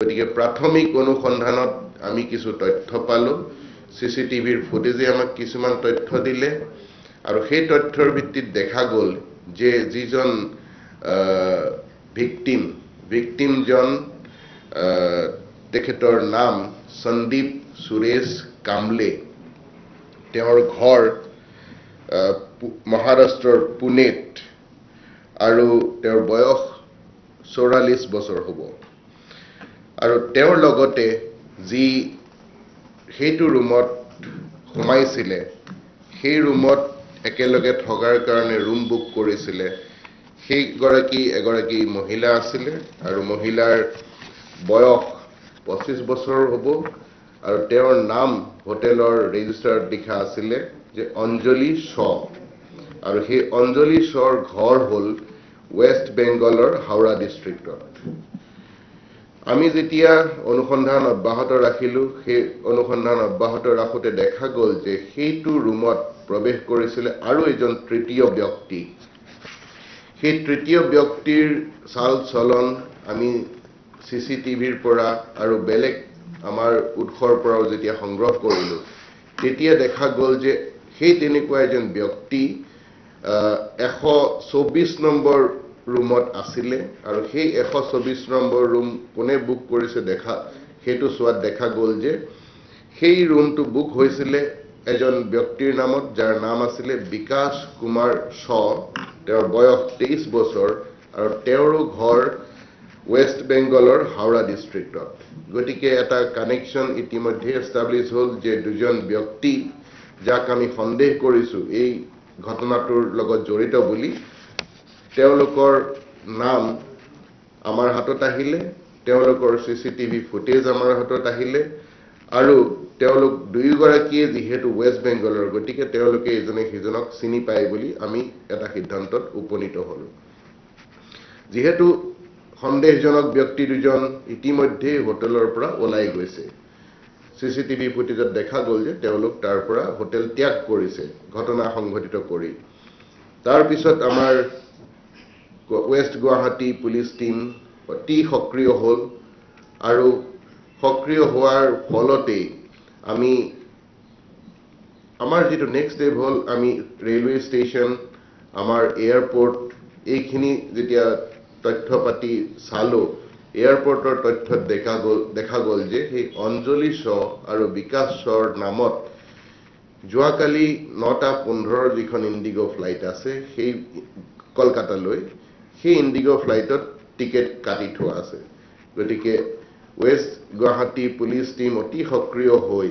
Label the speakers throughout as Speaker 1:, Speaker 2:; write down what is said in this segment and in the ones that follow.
Speaker 1: গতিকে প্ৰাথমিক অনুসন্ধানত আমি কিছু তথ্য পালো সিসিটিভিৰ ফুটেজে আমাক কিছুমান তথ্য দিলে আৰু সেই তথ্যৰ ভিত্তিত দেখা গল যে যিজন ভিকটিম জন তেখেতৰ নাম সন্দীপ সুৰেশ কামলে তেওঁৰ ঘৰ মহাৰাষ্ট্ৰৰ পুনেত আৰু তেওঁৰ বয়স 44 বছৰ হ'ব আৰু তেওঁৰ লগতে যি হেতু ৰুমত সোমাইছিলে সেই ৰুমত একেলগে থকাৰ কাৰণে ৰুম বুক কৰিছিলে সেই এগৰাকী মহিলা আছিলে আৰু মহিলাৰ বয়স 25 বছৰ হ'ব আৰু তেওঁৰ নাম হোটেলৰ ৰেজিষ্টাৰত লিখা আছিলে যে অঞ্জলি শ আৰু সেই অঞ্জলি শৰ ঘৰ হ'ল ওয়েস্ট বেংগলৰ হাওড়া ডিস্ট্ৰিক্টত আমি যেতিয়া অনুসন্ধান অব্যাহত ৰাখিলো সেই অনুসন্ধান অব্যাহত ৰাখোতে দেখা গল যে সেইটো ৰুমত প্ৰৱেশ কৰিছিল আৰু এজন তৃতীয় ব্যক্তি সেই তৃতীয় ব্যক্তিৰ চাল চলন আমি সিসিটিভিৰ পৰা আৰু বেলেগ আমাৰ উৎসৰ পৰা যেতিয়া সংগ্ৰহ কৰিলো তেতিয়া দেখা গল যে সেই তেনেকুৱা এজন ব্যক্তি 124 নম্বৰ ৰুমত আছিলে আৰু সেই 124 নম্বৰ ৰুম কোনে বুক কৰিছে হেতু সোৱাত দেখা গল যে সেই ৰুমটো বুক হৈছিলে এজন ব্যক্তিৰ নামত যাৰ নাম আছিলে বিকাশ কুমাৰ শ তেওঁৰ বয়স 23 বছৰ আৰু তেওঁৰো ঘৰ ওয়েস্ট বেংগলৰ হাওড়া ডিস্ট্ৰিক্টত গতিকে এটা কানেকশন ইতিমধ্যে এস্টাবলিশ হল যে দুজন ব্যক্তি যাক আমি সন্দেহ কৰিছো এই ঘটনাটোৰ লগত জড়িত বুলি তেওঁলোকৰ নাম আমাৰ হাতত আহিলে তেওঁলোকৰ সিসিটিভি ফুটেজ আমাৰ হাতত আহিলে আৰু তেওঁলোক দুয়োগৰাকীয়ে যেহেতু ওয়েস্ট বেংগলৰ গতিকে তেওঁলোকে এজনে সিজনক চিনি পায় বুলি আমি এটা সিদ্ধান্তত উপনীত হলো যেহেতু সন্দেহজনক ব্যক্তি দুজন ইতিমধ্যে হোটেলৰ পৰা ওলাই গৈছে সিসিটিভি ফুটেজত দেখা গল যে তেওঁলোক তাৰ পৰা হোটেল ত্যাগ কৰিছে ঘটনা সংঘটিত কৰি তাৰ পিছত আমাৰ ওয়েস্ট গুৱাহাটী পুলিশ টিম অতি সক্ৰিয় হল আৰু সক্ৰিয় হোৱাৰ ফলতে আমি আমাৰ যেটো নেক্সট ডে হল আমি ৰেলৱে ষ্টেচন আমাৰ এয়াৰপোৰ্ট এইখিনি যেতিয়া তথ্য পাতি চালো এয়াৰপোৰ্টৰ তথ্যত দেখা গল যে সেই অঞ্জলি শ আৰু বিকাশ শৰ নামত যোৱাকালি 9:15 যিখন ইন্ডিগো ফ্লাইট আছে সেই কলকাতালৈ সেই ইন্ডিগো ফ্লাইটত টিকেট কাটি থোৱা আছে গতিকে ওয়েস্ট গুৱাহাটী পুলিশ টিম অতি সক্ৰিয় হৈ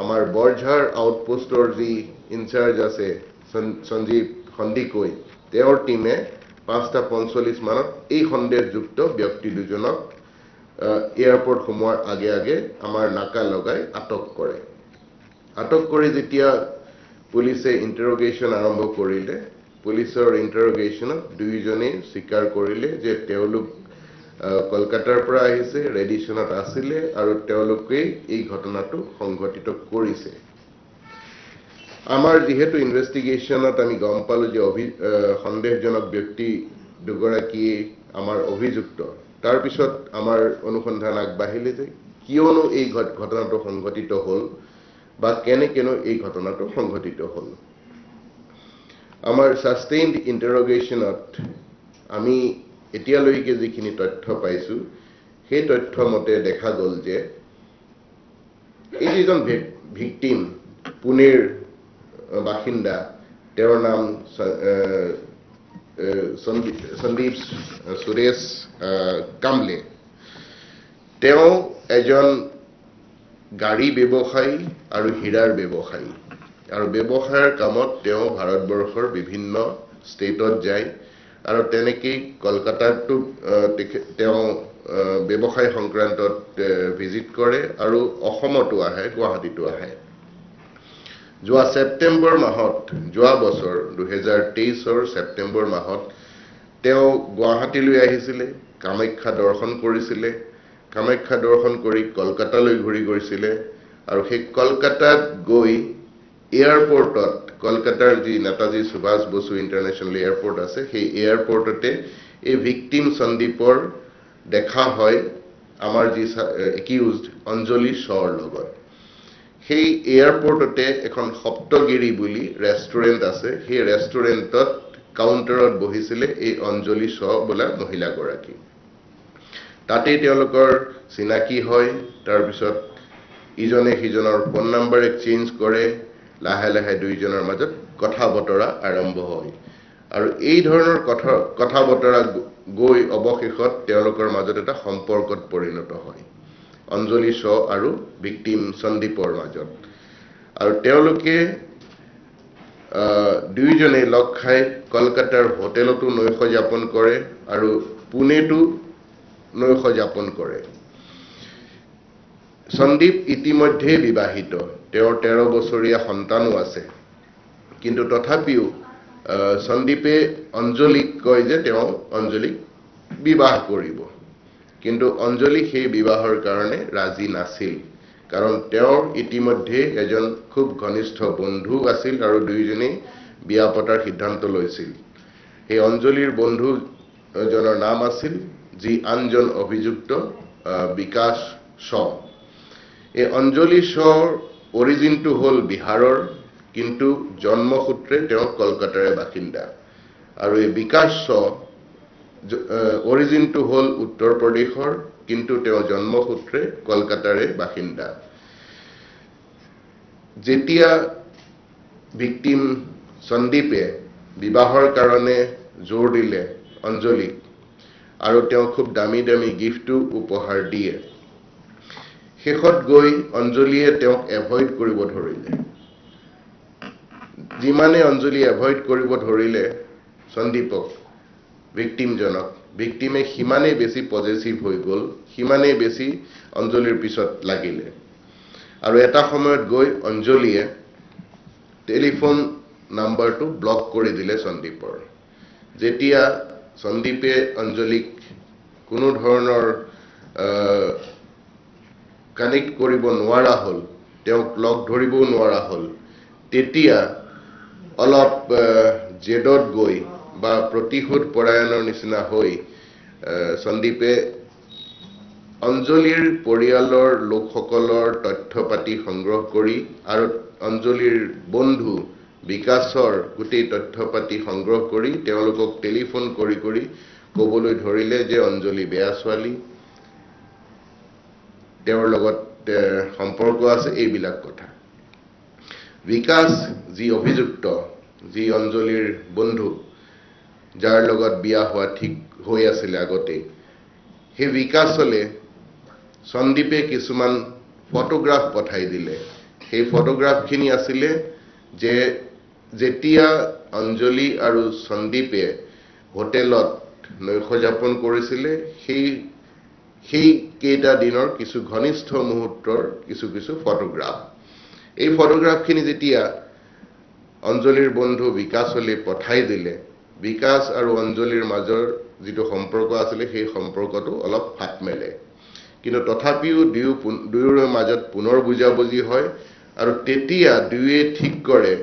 Speaker 1: আমাৰ বৰঝাৰ আউটপোষ্টৰ যি ইনচাৰ্জ আছে সঞ্জীৱ খন্দিকৈ তেওঁৰ টিমে 5:45 মানত এই সন্দেহযুক্ত ব্যক্তি দুজনক এয়াৰপোৰ্ট সোমোৱাৰ আগে আমাৰ নাকা লগাই আটক কৰি যেতিয়া পুলিচে ইন্টাৰোগেশন আৰম্ভ কৰিলে পুলিচৰ ইন্টাৰোগেশনত দুইজনে স্বীকাৰ কৰিলে যে তেওঁলোক কলকাতাৰ পৰা আহিছে ৰেডিশনত আছিলে আৰু তেওঁলোকে এই ঘটনাটো সংঘটিত কৰিছে আমাৰ যেহেতু ইনভেষ্টিগেশনত আমি গম পালো যে সন্দেহজনক ব্যক্তি দুগৰাকী আমাৰ অভিযুক্ত তাৰ পিছত আমাৰ অনুসন্ধান আগবাঢ়িলে যে কিয়নো এই ঘটনাটো সংঘটিত হল বা কেনে এই ঘটনাটো সংঘটিত হল আমাৰ সাস্টেইনড ইন্টাৰোগেশনত আমি এতিয়ালৈকে যিখিনি তথ্য পাইছো সেই তথ্য মতে দেখা গল যে এই যিজন ভিকটিম পুনেৰ বাসিন্দা তেওঁৰ নাম সন্দীপ সুৰেশ কামলে তেওঁ এজন গাড়ী ব্যৱসায়ী আৰু হীৰাৰ ব্যৱসায়ী আৰু ব্যৱসায়ৰ কামত তেওঁ ভাৰতবৰ্ষৰ বিভিন্ন ষ্টেটত যায় আৰু তেনেকৈ কলকাতাতো তেওঁ ব্যৱসায় সংক্ৰান্তত ভিজিট কৰে আৰু অসমতো আহে গুৱাহাটীতো আহে যোৱা সেপ্টেম্বৰ মাহত যোৱা বছৰ 2023ৰ সেপ্টেম্বৰ মাহত তেওঁ গুৱাহাটীলৈ আহিছিলে কামাখ্যা দৰ্শন কৰিছিলে কামাখ্যা দৰ্শন কৰি কলকাতালৈ ঘূৰি গৈছিলে আৰু সেই কলকাতাত গৈ এয়াৰপোৰ্টত কলকাতাৰ যি নেতাজী সুভাষ বসু ইন্টাৰনেশ্যনেল এয়াৰপোৰ্ট আছে সেই এয়াৰপোৰ্টতে এই ভিকটিম সন্দীপৰ দেখা হয় আমাৰ যি একিউজড অঞ্জলি শ্ব'ৰ লগত সেই এয়াৰপোৰ্টতে এখন সপ্তগিৰি বুলি ৰেষ্টুৰেণ্ট আছে সেই ৰেষ্টুৰেণ্টত কাউণ্টাৰত বহিছিলে এই অঞ্জলি শ্ব' বোলা মহিলাগৰাকী তাতে তেওঁলোকৰ চিনাকি হয় তাৰপিছত ইজনে সিজনৰ ফোন নম্বৰ এক্সচেঞ্জ কৰে লাহে লাহে দুইজনৰ মাজত কথা বতৰা আৰম্ভ হয় আৰু এই ধৰণৰ কথা বতৰা গৈ অৱশেষত তেওঁলোকৰ মাজত এটা সম্পৰ্কত পৰিণত হয় অঞ্জলি শ্ব' আৰু ভিকটিম সন্দীপৰ মাজত আৰু তেওঁলোকে দুইজনে লগ খাই কলকাতাৰ হোটেলতো নৈশ যাপন কৰে আৰু পুনেতো নৈশ যাপন কৰে সন্দীপ ইতিমধ্যে বিবাহিত তেওঁৰ 13 বছৰীয়া সন্তানো আছে কিন্তু তথাপিও সন্দীপে অঞ্জলিক কয় যে তেওঁ অঞ্জলিক বিবাহ কৰিব কিন্তু অঞ্জলি সেই বিবাহৰ কাৰণে ৰাজি নাছিল কাৰণ তেওঁৰ ইতিমধ্যে এজন খুব ঘনিষ্ঠ বন্ধু আছিল আৰু দুইজনেই বিয়া পতাৰ সিদ্ধান্ত লৈছিল এই অঞ্জলিৰ বন্ধু জনৰ নাম আছিল যি আনজন অভিযুক্ত বিকাশ শ্ব এই অঞ্জলি শ্ব'ৰ অৰিজিনটো হ'ল বিহাৰৰ কিন্তু জন্মসূত্ৰে তেওঁ কলকাতাৰে বাসিন্দা আৰু এই বিকাশ শ্ব' অৰিজিনটো হ'ল উত্তৰ প্ৰদেশৰ কিন্তু তেওঁ জন্মসূত্ৰে কলকাতাৰে বাসিন্দা যেতিয়া ভিকটিম সন্দীপে বিবাহৰ কাৰণে জোৰ দিলে অঞ্জলিক আৰু তেওঁ খুব দামী দামী গিফ্টটো উপহাৰ দিয়ে শেষত গৈ অঞ্জলিয়ে তেওঁক এভয়েড কৰিব ধৰিলে যিমানে অঞ্জলি এভয়েড কৰিব ধৰিলে সন্দীপক ভিকটিমজনক ভিকটিমে সিমানেই বেছি পজেচিভ হৈ গ'ল সিমানেই বেছি অঞ্জলিৰ পিছত লাগিলে আৰু এটা সময়ত গৈ অঞ্জলিয়ে টেলিফোন নাম্বাৰটো ব্লক কৰি দিলে সন্দীপৰ যেতিয়া সন্দীপে অঞ্জলিক কোনো ধৰণৰ কানেক্ট কৰিব নোৱাৰা হ'ল তেওঁক লগ ধৰিবও নোৱাৰা হ'ল তেতিয়া অলপ জেদত গৈ বা প্ৰতিশোধ পৰায়ণৰ নিচিনা হৈ সন্দীপে অঞ্জলিৰ পৰিয়ালৰ লোকসকলৰ তথ্য পাতি সংগ্ৰহ কৰি আৰু অঞ্জলিৰ বন্ধু বিকাশৰ গোটেই তথ্য পাতি সংগ্ৰহ কৰি তেওঁলোকক টেলিফোন কৰি কৰি ক'বলৈ ধৰিলে যে অঞ্জলি বেয়া ছোৱালী তেওঁৰ লগত সম্পৰ্ক আছে এইবিলাক কথা বিকাশ যি অভিযুক্ত যি অঞ্জলিৰ বন্ধু যাৰ লগত বিয়া হোৱা ঠিক হৈ আছিল আগতে সেই বিকাশলে সন্দীপে কিছুমান ফটোগ্ৰাফ পঠাই দিলে সেই ফটোগ্ৰাফখিনি আছিলে যে যেতিয়া অঞ্জলি আৰু সন্দীপে হোটেলত নৈশ যাপন কৰিছিলে সেই কেইটা দিনৰ কিছু ঘনিষ্ঠ মুহূৰ্তৰ কিছু ফটোগ্ৰাফ এই ফটোগ্ৰাফখিনি যেতিয়া অঞ্জলিৰ বন্ধু বিকাশলে পঠাই দিলে বিকাশ আৰু অঞ্জলিৰ মাজৰ যিটো সম্পৰ্ক আছিল সেই সম্পৰ্কটো অলপ ফাট মেলে কিন্তু তথাপিও দুয়োৰে মাজত পুনৰ বুজাবুজি হয় আৰু তেতিয়া দুয়ে ঠিক কৰে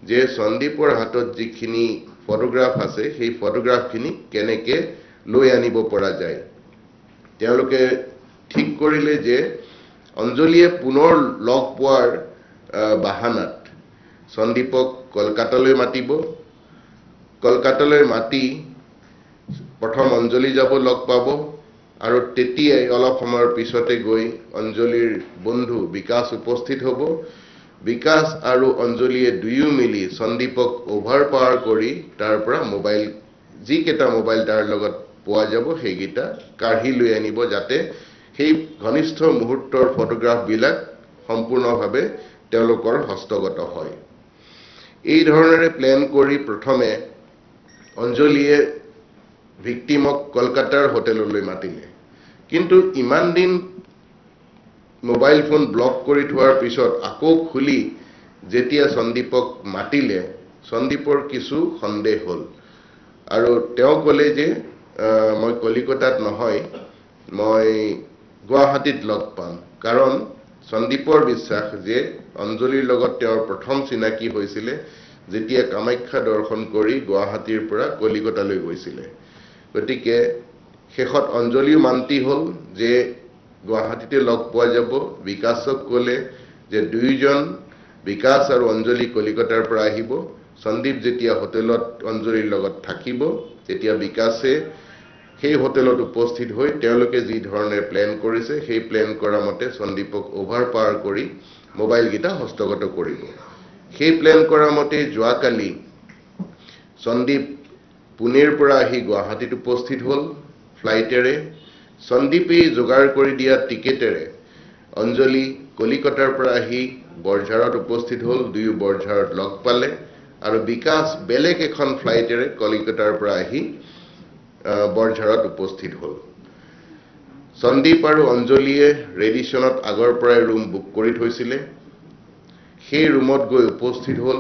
Speaker 1: যে সন্দীপৰ হাতত যিখিনি ফটোগ্ৰাফ আছে সেই ফটোগ্ৰাফখিনি কেনেকে লৈ আনিব পৰা যায় তেওঁলোকে ঠিক কৰিলে যে অঞ্জলিয়ে পুনৰ লগ পোৱাৰ বাহানাত সন্দীপক কলকাতালৈ মাতিব কলকাতালৈ মাতি প্ৰথম অঞ্জলি যাব লগ পাব আৰু তেতিয়াই অলপ সময়ৰ পিছতে গৈ অঞ্জলিৰ বন্ধু বিকাশ উপস্থিত হ'ব বিকাশ আৰু অঞ্জলিয়ে দুয়ো মিলি সন্দীপক অভাৰপাৱাৰ কৰি তাৰ পৰা মোবাইল যিকেইটা মোবাইল তাৰ লগত পোৱা যাব সেইকেইটা কাঢ়ি লৈ আনিব যাতে সেই ঘনিষ্ঠ মুহূৰ্তৰ ফটোগ্ৰাফবিলাক সম্পূৰ্ণভাৱে তেওঁলোকৰ হস্তগত হয় এই ধৰণেৰে প্ল্যান কৰি প্ৰথমে অঞ্জলিয়ে ভিকটিমক কলকাতাৰ হোটেললৈ মাতিলে কিন্তু ইমান দিন মোবাইল ফোন ব্লক কৰি থোৱাৰ পিছত আকৌ খুলি যেতিয়া সন্দীপক মাতিলে সন্দীপৰ কিছু সন্দেহ হ'ল আৰু তেওঁ ক'লে যে মই কলিকতাত নহয় মই গুৱাহাটীত লগ পাম কাৰণ সন্দীপৰ বিশ্বাস যে অঞ্জলিৰ লগত তেওঁৰ প্ৰথম চিনাকি হৈছিলে যেতিয়া কামাখ্যা দৰ্শন কৰি গুৱাহাটীৰ পৰা কলিকতালৈ গৈছিলে গতিকে শেষত অঞ্জলিও মান্তি হ'ল যে গুৱাহাটীতে লগ পোৱা যাব বিকাশক ক'লে যে দুইজন বিকাশ আৰু অঞ্জলি কলিকতাৰ পৰা আহিব সন্দীপ যেতিয়া হোটেলত অঞ্জলিৰ লগত থাকিব তেতিয়া বিকাশে সেই হোটেলত উপস্থিত হৈ তেওঁলোকে যি ধৰণে প্ল্যান কৰিছে সেই প্ল্যান কৰা মতে সন্দীপক ওভাৰপাৱাৰ কৰি মোবাইল গিটা হস্তগত কৰিব সেই প্ল্যান কৰা মতে যোৱাকালি সন্দীপ পুনেৰ পৰা আহি গুৱাহাটীত উপস্থিত হ'ল ফ্লাইটেৰে সন্দীপে যোগাৰ কৰি দিয়া টিকেটেৰে অঞ্জলি কলিকতাৰ পৰা আহি বৰঝাৰত উপস্থিত হ'ল দুয়ো বৰঝাৰত লগ পালে আৰু বিকাশ বেলেগ এখন ফ্লাইটেৰে কলিকতাৰ পৰা আহি বৰঝাৰত উপস্থিত হ'ল সন্দীপ আৰু অঞ্জলিয়ে ৰেডিছনত আগৰ পৰাই ৰুম বুক কৰি থৈছিলে সেই ৰুমত গৈ উপস্থিত হ'ল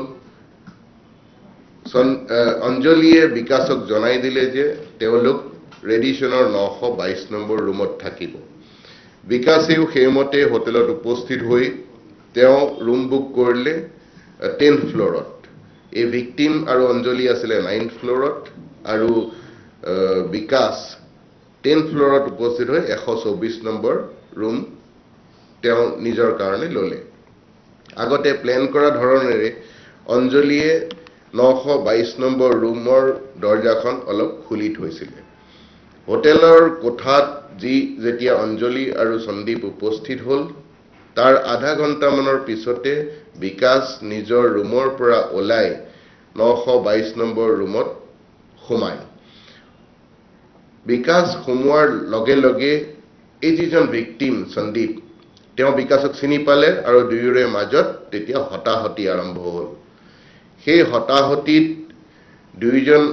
Speaker 1: অঞ্জলিয়ে বিকাশক জনাই দিলে যে তেওঁলোক ৰেডিছনৰ 922 নম্বৰ ৰুমত থাকিব বিকাশেও সেইমতে হোটেলত উপস্থিত হৈ তেওঁ ৰুম বুক কৰিলে 10th ফ্লোৰত এই ভিকটিম আৰু অঞ্জলি আছিলে 9th ফ্লোৰত আৰু বিকাশ 10th ফ্লোৰত উপস্থিত হৈ 124 নম্বৰ ৰুম তেওঁ নিজৰ কাৰণে ললে আগতে প্ল্যান কৰা ধৰণেৰে অঞ্জলিয়ে 922 নম্বৰ ৰুমৰ দৰজাখন অলপ খুলি থৈছিলে হোটেলৰ কোঠাত যেতিয়া অঞ্জলি আৰু সন্দীপ উপস্থিত হ'ল তাৰ আধা ঘণ্টা মানৰ পিছতে বিকাশ নিজৰ ৰুমৰ পৰা ওলাই 922 নম্বৰ ৰুমত সোমায় বিকাশ সোমোৱাৰ লগে লগে এই যিজন ভিকটিম সন্দীপ তেওঁ বিকাশক চিনি পালে আৰু দুয়োৰে মাজত তেতিয়া হতাহতি আৰম্ভ হ'ল সেই হতাহতিত দুইজন